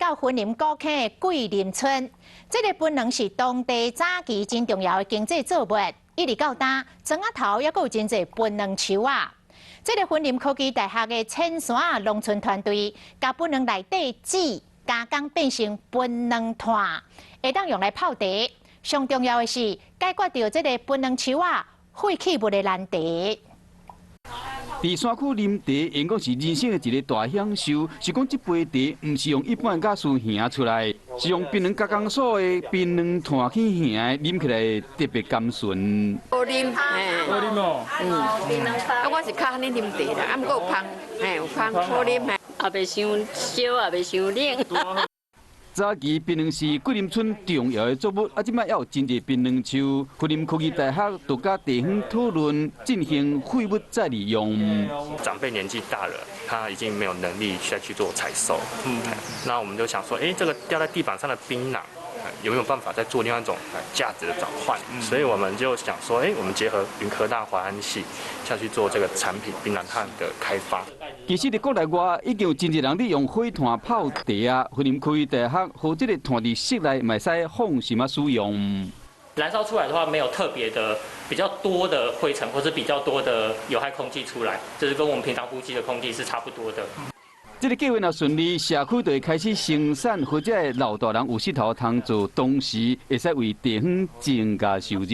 到云林古坑的桂林村，这个槟榔是当地早期真重要的经济作物，一直到今，庄仔头也有真侪槟榔树啊。这个云林科技大学的青山农村团队，把槟榔内底籽加工变成槟榔炭，会当用来泡茶。上重要的是解决掉这个槟榔树啊废弃物的难题。 伫山区啉茶，因讲是人生的一个大享受。是讲这杯茶，唔是用一般的假树烘出来，是用槟榔加工所的槟榔炭去烘的，啉起来特别甘醇。好啉，好啉哦。我是较喜欢啉茶啦，毋过有香，有香好啉，也袂伤烧，也袂伤冷。 早期槟榔是桂林村重要的作物，即摆也有真侪槟榔树。云林科技大学就甲地方讨论进行废物再利用。长辈年纪大了，他已经没有能力再去做采收。那我们就想说，这个掉在地板上的槟榔，有没有办法再做另外一种价值的转换？所以我们就想说，我们结合云科大华安系下去做这个产品槟榔炭的开发。 其实，伫国内外已经有真侪人利用火炭泡茶啊。云林科技大学和这个炭伫室内嘛使放心啊使用。燃烧出来的话，没有特别的比较多的灰尘或者比较多的有害空气出来，就是跟我们平常呼吸的空气是差不多的。这个计划若顺利，社区就会开始生产，或者老大人有势头通做，同时会使为地方增加收入。